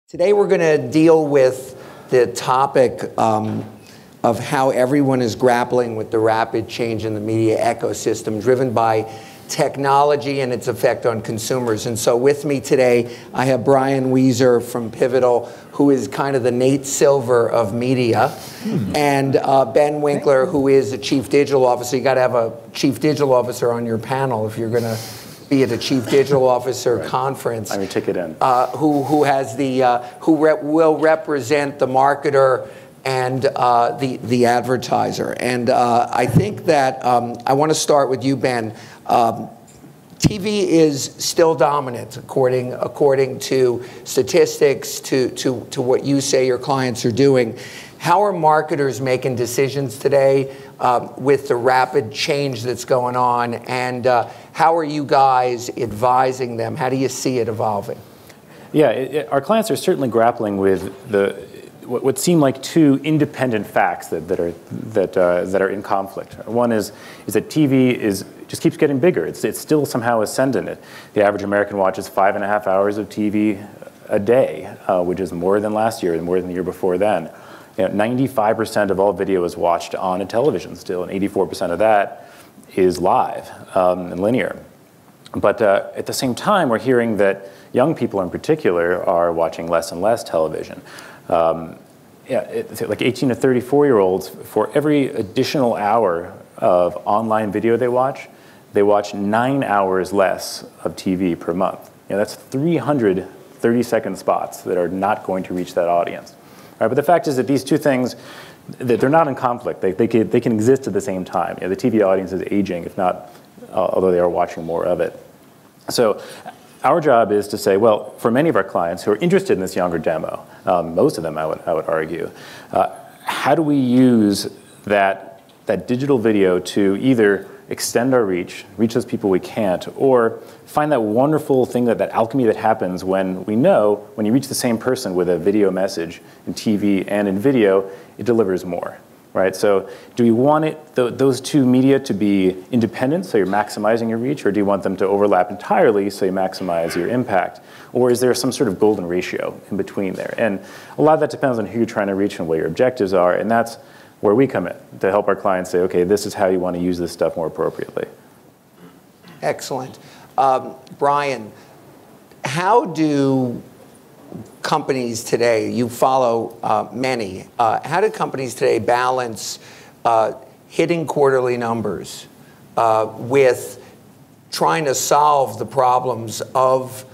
Today we're going to deal with the topic of how everyone is grappling with the rapid change in the media ecosystem driven by technology and its effect on consumers. And so with me today, I have Brian Weiser from Pivotal, who is kind of the Nate Silver of media, and Ben Winkler, who is the Chief Digital Officer. You got to have a Chief Digital Officer on your panel if you're going to be at a Chief Digital Officer conference. I'm your ticket in. Who has the will represent the marketer and the advertiser. And I think that I want to start with you, Ben. TV is still dominant according to statistics, to what you say your clients are doing. How are marketers making decisions today with the rapid change that's going on, and how are you guys advising them? How do you see it evolving? Yeah, our clients are certainly grappling with what seem like two independent facts that are in conflict. One is that TV just keeps getting bigger. It's still somehow ascendant. The average American watches 5.5 hours of TV a day, which is more than last year and more than the year before then. 95% of all video is watched on a television still, and 84% of that is live and linear. But at the same time, we're hearing that young people in particular are watching less and less television. Like 18 to 34-year-olds, for every additional hour of online video they watch 9 hours less of TV per month. That's 300 30-second spots that are not going to reach that audience. All right, but the fact is that these two things, that they're not in conflict. They can exist at the same time. The TV audience is aging, if not, although they are watching more of it. So our job is to say, well, for many of our clients who are interested in this younger demo, most of them I would argue, how do we use that digital video to either extend our reach those people we can't, or find that wonderful thing, that alchemy that happens when you reach the same person with a video message in TV and in video, it delivers more, right? So do we want those two media to be independent, so you're maximizing your reach, or do you want them to overlap entirely so you maximize your impact? Or is there some sort of golden ratio in between there? And a lot of that depends on who you're trying to reach and what your objectives are, and that's where we come in to help our clients say, okay, this is how you want to use this stuff more appropriately. Excellent. Brian, how do companies today, you follow many, how do companies today balance hitting quarterly numbers with trying to solve the problems of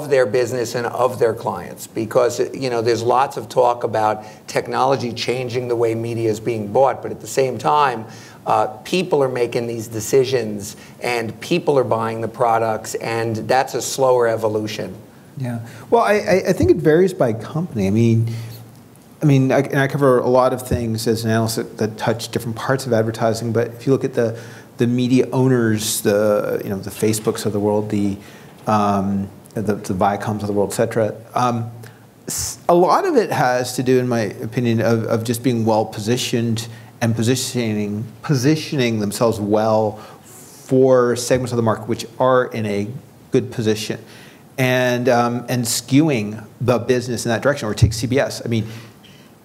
their business and of their clients? Because there's lots of talk about technology changing the way media is being bought, but at the same time, people are making these decisions and people are buying the products, and that's a slower evolution. Yeah, well, I think it varies by company. I cover a lot of things as an analyst that touch different parts of advertising, but if you look at the media owners, the Facebooks of the world, the Viacoms of the world, et cetera. A lot of it has to do, in my opinion, of just being well positioned and positioning themselves well for segments of the market which are in a good position, and skewing the business in that direction. Or take CBS.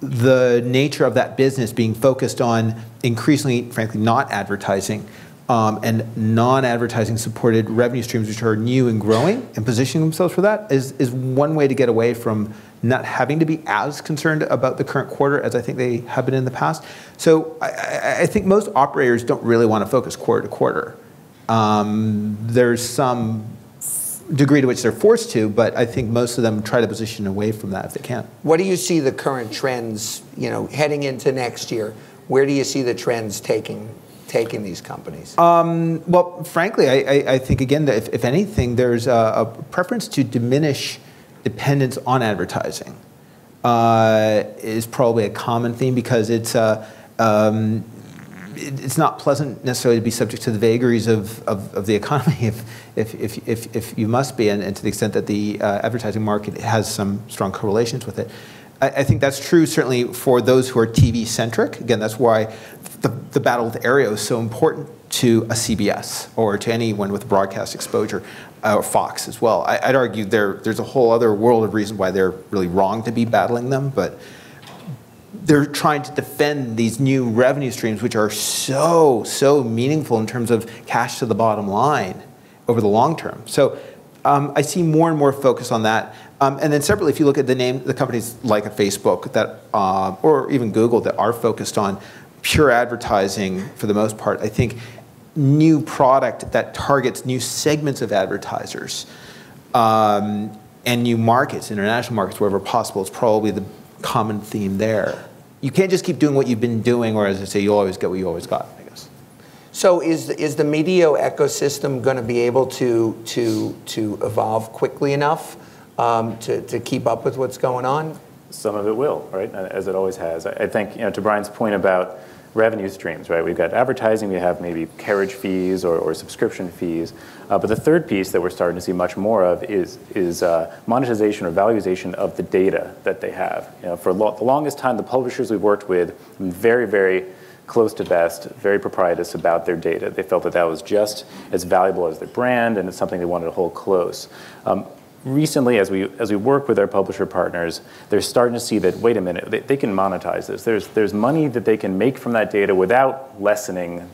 The nature of that business being focused on increasingly, frankly, not advertising. And non-advertising supported revenue streams, which are new and growing, and positioning themselves for that is one way to get away from not having to be as concerned about the current quarter as I think they have been in the past. So I think most operators don't really want to focus quarter to quarter. There's some degree to which they're forced to, but I think most of them try to position away from that if they can. What do you see the current trends, heading into next year? Where do you see the trends taking these companies? Well, frankly, I think, again, that if anything, there's a preference to diminish dependence on advertising is probably a common theme, because it's not pleasant necessarily to be subject to the vagaries of the economy if you must be, and to the extent that the advertising market has some strong correlations with it. I think that's true certainly for those who are TV-centric. Again, that's why the battle with Aereo is so important to a CBS or to anyone with broadcast exposure, or Fox as well. I'd argue there's a whole other world of reasons why they're really wrong to be battling them, but they're trying to defend these new revenue streams, which are so meaningful in terms of cash to the bottom line over the long term. So I see more and more focus on that. And then separately, if you look at the companies like a Facebook that, or even Google that are focused on pure advertising for the most part, I think new product that targets new segments of advertisers and new markets, international markets, wherever possible, is probably the common theme there. You can't just keep doing what you've been doing, or as I say, you'll always get what you always got, I guess. So is the media ecosystem going to be able to evolve quickly enough to keep up with what's going on? Some of it will, right, as it always has. I think, to Brian's point about revenue streams, right? We've got advertising, we have maybe carriage fees or subscription fees. But the third piece that we're starting to see much more of is monetization or valuation of the data that they have. For the longest time, the publishers we've worked with, very close to best, very proprietous about their data. They felt that that was just as valuable as their brand, and it's something they wanted to hold close. Recently, as we work with our publisher partners, they're starting to see that, wait a minute, they can monetize this. There's money that they can make from that data without lessening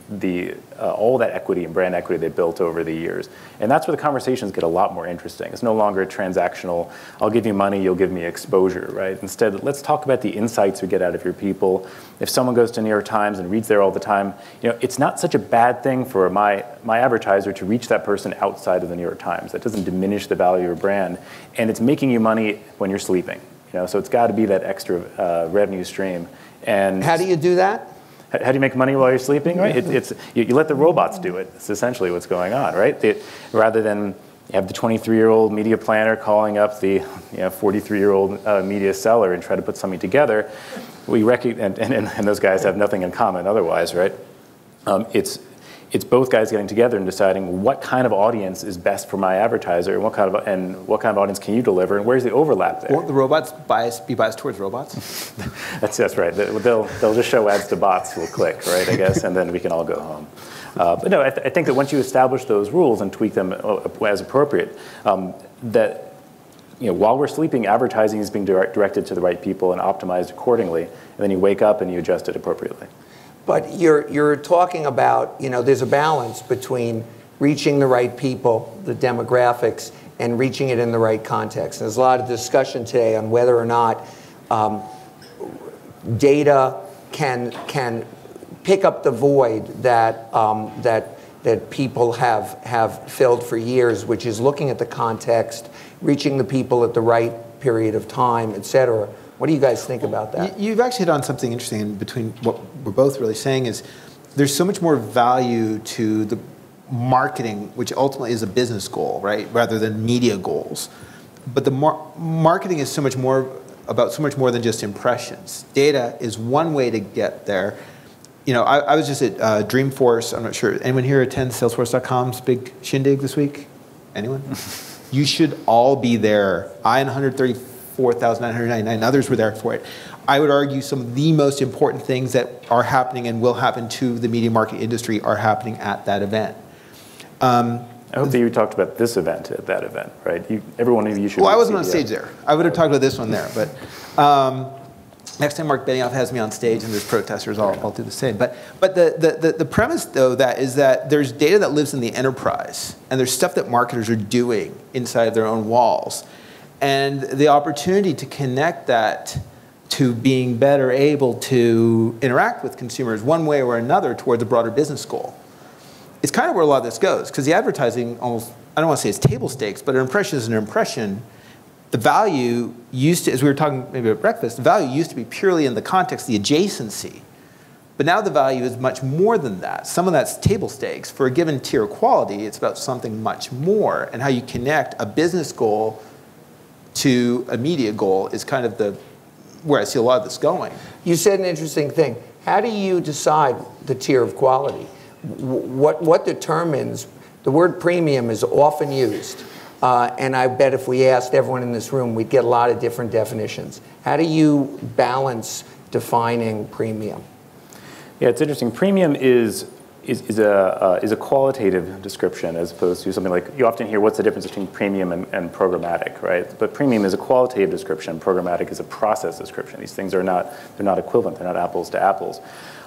all that equity and brand equity they built over the years. And that's where the conversations get a lot more interesting. It's no longer transactional, I'll give you money, you'll give me exposure, right? Instead, let's talk about the insights we get out of your people. If someone goes to New York Times and reads there all the time, it's not such a bad thing for my advertiser to reach that person outside of the New York Times. That doesn't diminish the value of your brand, and it's making you money when you're sleeping. So it's got to be that extra revenue stream. And how do you do that? How do you make money while you're sleeping, right? You let the robots do it. It's essentially what's going on, right? Rather than you have the 23-year-old media planner calling up the 43-year-old media seller and try to put something together, we recognize, and those guys have nothing in common otherwise, right? It's both guys getting together and deciding what kind of audience is best for my advertiser, and what kind of audience can you deliver, and where's the overlap there? Won't the robots be biased towards robots? That's right. They'll just show ads to bots who will click, right? I guess, and then we can all go home. But no, I think that once you establish those rules and tweak them as appropriate, that while we're sleeping, advertising is being directed to the right people and optimized accordingly, and then you wake up and you adjust it appropriately. But you're talking about, there's a balance between reaching the right people, the demographics, and reaching it in the right context. There's a lot of discussion today on whether or not data can pick up the void that people have filled for years, which is looking at the context, reaching the people at the right period of time, et cetera. What do you guys think about that? You've actually hit on something interesting in between what we're both really saying is there's so much more value to the marketing, which ultimately is a business goal, right, rather than media goals. But the marketing is so much more than just impressions. Data is one way to get there. I was just at Dreamforce. I'm not sure. Anyone here attend Salesforce.com's big shindig this week? Anyone? You should all be there. I and 134,999 others were there for it. I would argue some of the most important things that are happening and will happen to the media market industry are happening at that event. I hope that you talked about this event at that event, right? Every one of you should. Well, I wasn't on stage there. I would have talked about this one there, but next time Mark Benioff has me on stage and there's protesters, I'll do the same. But the premise though is that there's data that lives in the enterprise, and there's stuff that marketers are doing inside their own walls. And the opportunity to connect that to being better able to interact with consumers one way or another towards a broader business goal. It's kind of where a lot of this goes, because the advertising almost, I don't want to say it's table stakes, but an impression is an impression. The value used to, as we were talking maybe at breakfast, the value used to be purely in the context, the adjacency. But now the value is much more than that. Some of that's table stakes. For a given tier of quality, it's about something much more, and how you connect a business goal to a media goal is kind of where I see a lot of this going. You said an interesting thing. How do you decide the tier of quality? What determines, the word premium is often used, and I bet if we asked everyone in this room, we'd get a lot of different definitions. How do you balance defining premium? Yeah, it's interesting. Premium is is a qualitative description as opposed to something like, you often hear what's the difference between premium and programmatic, right? But premium is a qualitative description, programmatic is a process description. These things are not, they're not equivalent, they're not apples to apples.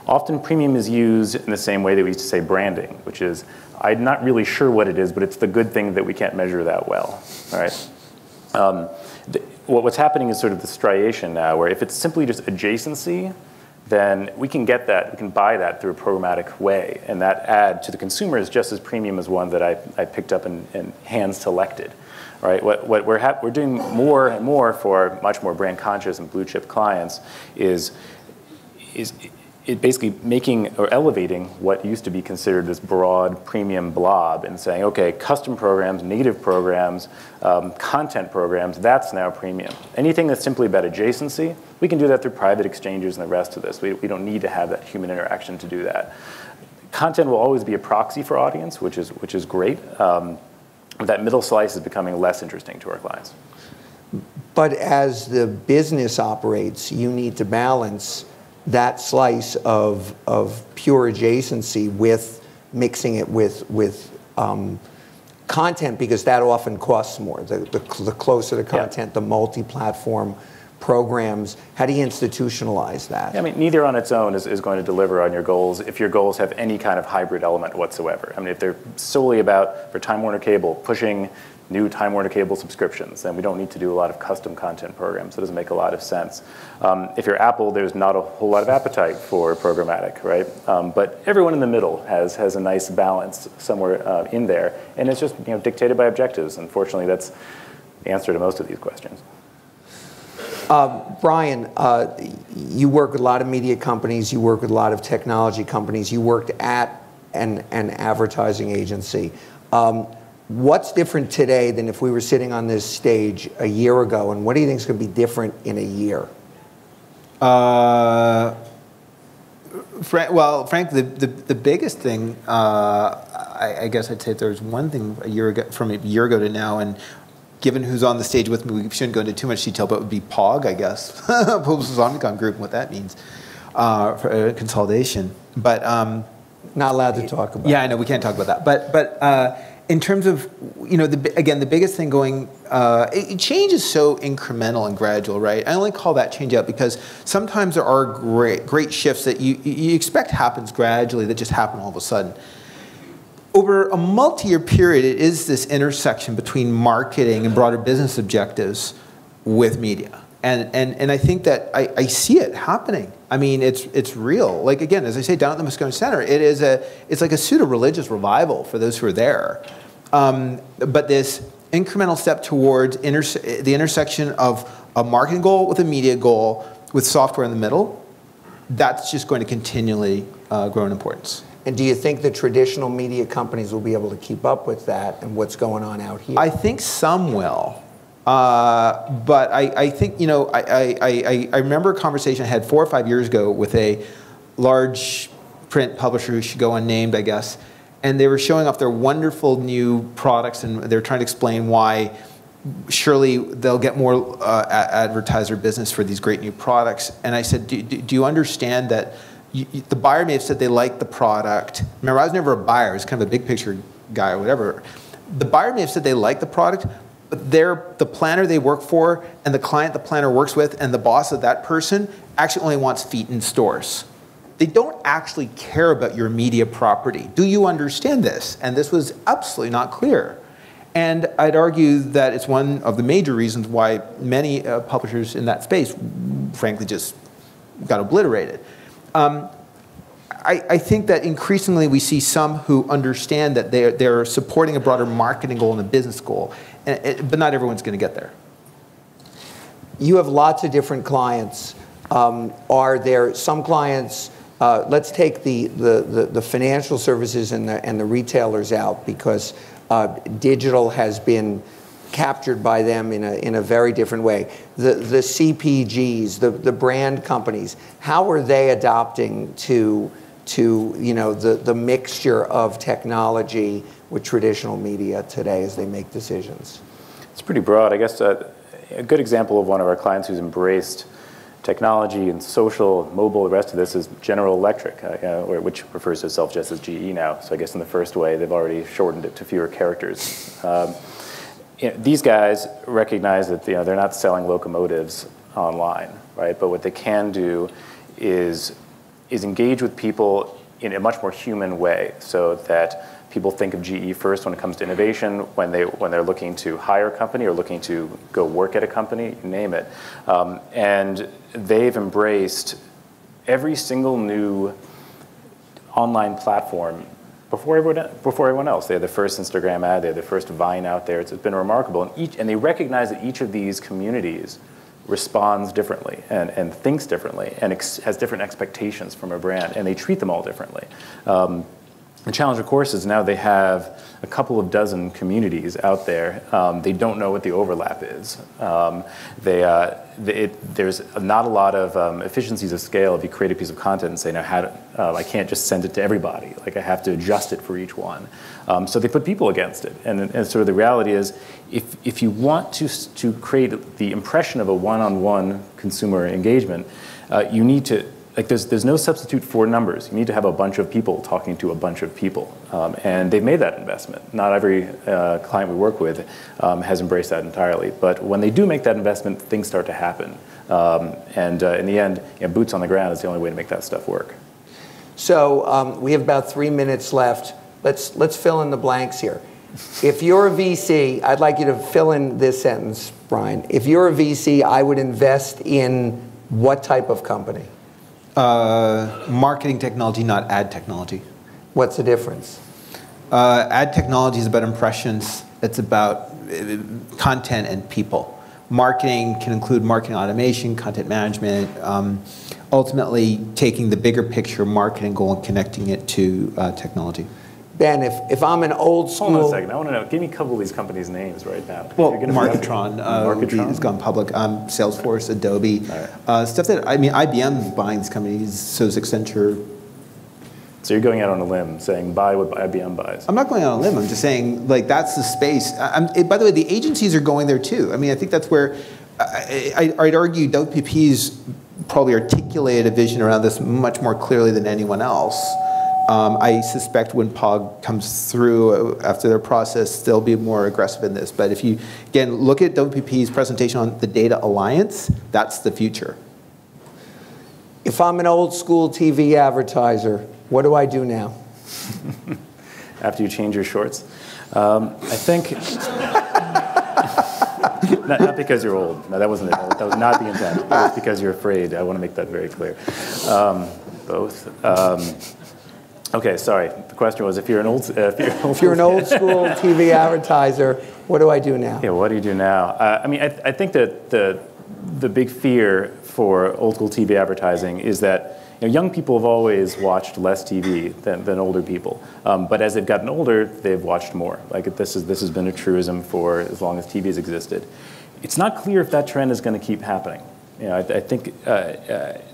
Often premium is used in the same way that we used to say branding, which is, I'm not really sure what it is, but it's the good thing that we can't measure that well, all right? What's happening is sort of the striation now, where if it's simply just adjacency, then we can get that, we can buy that through a programmatic way. And that ad to the consumer is just as premium as one that I picked up and hand-selected, right? What we're doing more and more for much more brand-conscious and blue-chip clients is basically making or elevating what used to be considered this broad premium blob and saying, okay, custom programs, native programs, content programs, that's now premium. Anything that's simply about adjacency, we can do that through private exchanges and the rest of this. We don't need to have that human interaction to do that. Content will always be a proxy for audience, which is great. That middle slice is becoming less interesting to our clients. But as the business operates, you need to balance that slice of pure adjacency with mixing it with content, because that often costs more. The closer the content, the multi-platform programs. How do you institutionalize that? Yeah, I mean, neither on its own is going to deliver on your goals if your goals have any kind of hybrid element whatsoever. I mean, if they're solely about, for Time Warner Cable, pushing new Time Warner Cable subscriptions, then we don't need to do a lot of custom content programs. It doesn't make a lot of sense. If you're Apple, there's not a whole lot of appetite for programmatic, right? But everyone in the middle has a nice balance somewhere in there, and it's just dictated by objectives. Unfortunately, that's the answer to most of these questions. Brian, you work with a lot of media companies, you work with a lot of technology companies, you worked at an advertising agency. What's different today than if we were sitting on this stage a year ago, and what do you think is going to be different in a year? Well, frankly, the biggest thing, I guess I'd say if there's one thing from a year ago to now, and given who's on the stage with me, we shouldn't go into too much detail, but it would be POG, I guess, Publicis Omnicom Group, and what that means for consolidation. But not allowed to talk about. Yeah, I know we can't talk about that. But in terms of again, the biggest thing going, change is so incremental and gradual, right? I only call that change out because sometimes there are great shifts that you expect happens gradually that just happen all of a sudden. Over a multi-year period, it is this intersection between marketing and broader business objectives with media. And I think that I see it happening. I mean, it's real. Like, again, as I say, down at the Moscone Center, it's like a pseudo-religious revival for those who are there. But this incremental step towards the intersection of a marketing goal with a media goal with software in the middle, that's just going to continually grow in importance. And do you think the traditional media companies will be able to keep up with that and what's going on out here? I think some will. But I think, I remember a conversation I had 4 or 5 years ago with a large print publisher who should go unnamed, I guess, and they were showing off their wonderful new products, and they were trying to explain why surely they'll get more advertiser business for these great new products. And I said, do you understand that the buyer may have said they like the product. Remember, I was never a buyer. I was kind of a big picture guy or whatever. The buyer may have said they like the product, but the planner they work for and the client the planner works with and the boss of that person actually only wants feet in stores. They don't actually care about your media property. Do you understand this? And this was absolutely not clear. And I'd argue that it's one of the major reasons why many publishers in that space, frankly, just got obliterated. I think that increasingly we see some who understand that they're supporting a broader marketing goal and a business goal, but not everyone's going to get there. You have lots of different clients. Are there some clients, let's take the financial services and the retailers out, because digital has been captured by them in a very different way. The CPGs, the brand companies, how are they adopting to the mixture of technology with traditional media today as they make decisions? It's pretty broad. I guess a good example of one of our clients who's embraced technology and social, mobile, the rest of this is General Electric, which refers to itself just as GE now. So I guess in the first way, they've already shortened it to fewer characters. These guys recognize that they're not selling locomotives online, right? But what they can do is engage with people in a much more human way, so that people think of GE first when it comes to innovation, when they're looking to hire a company or looking to go work at a company, you name it. And they've embraced every single new online platform before everyone else. They had the first Instagram ad, they had the first Vine out there. It's been remarkable. And they recognize that each of these communities responds differently and thinks differently and has different expectations from a brand, and they treat them all differently. The challenge, of course, is now they have a couple of dozen communities out there. They don't know what the overlap is. There's not a lot of efficiencies of scale if you create a piece of content and say, no, I can't just send it to everybody. Like, I have to adjust it for each one. So they put people against it. And sort of the reality is, if you want to create the impression of a one-on-one consumer engagement, you need to, there's no substitute for numbers. You need to have a bunch of people talking to a bunch of people. And they've made that investment. Not every client we work with has embraced that entirely. But when they do make that investment, things start to happen. In the end, boots on the ground is the only way to make that stuff work. So we have about 3 minutes left. Let's fill in the blanks here. If you're a VC, I'd like you to fill in this sentence, Brian. If you're a VC, I would invest in what type of company? Marketing technology, not ad technology. What's the difference? Ad technology is about impressions. It's about content and people. Marketing can include marketing automation, content management, ultimately taking the bigger picture marketing goal and connecting it to technology. Ben, if I'm an old school... Hold on a second. I want to know, give me a couple of these companies' names right now. Well, Marketron has gone public. Salesforce, Adobe, stuff that, IBM is buying these companies, so is Accenture. So you're going out on a limb saying buy what IBM buys. I'm not going out on a limb. I'm just saying, that's the space. By the way, the agencies are going there too. I think that's where, I'd argue WPP's probably articulated a vision around this much more clearly than anyone else. I suspect when POG comes through after their process, they'll be more aggressive in this. But if you, again, look at WPP's presentation on the Data Alliance, that's the future. If I'm an old school TV advertiser, what do I do now? After you change your shorts? I think, not because you're old. No, that wasn't it. That was not the intent. It was because you're afraid. I want to make that very clear. Both. Okay, sorry. The question was, if you're an old school TV advertiser, what do I do now? Yeah, what do you do now? I think that the big fear for old school TV advertising is that young people have always watched less TV than older people, but as they've gotten older, they've watched more. This has been a truism for as long as TV has existed. It's not clear if that trend is going to keep happening. I think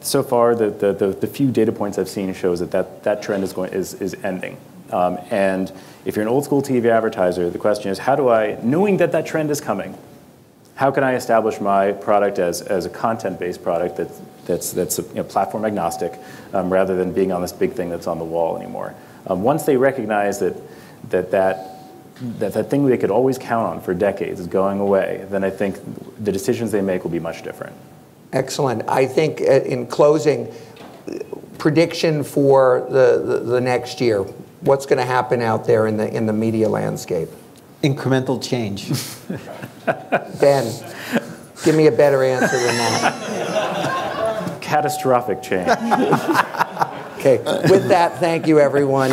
so far the few data points I've seen shows that trend is ending. And if you're an old school TV advertiser, the question is, how do I, knowing that trend is coming, how can I establish my product as a content-based product that's platform agnostic, rather than being on this big thing that's on the wall anymore? Once they recognize that thing they could always count on for decades is going away, then I think the decisions they make will be much different. Excellent. I think in closing, prediction for the next year. What's going to happen out there in the media landscape? Incremental change. Ben, give me a better answer than that. Catastrophic change. Okay. With that, thank you, everyone.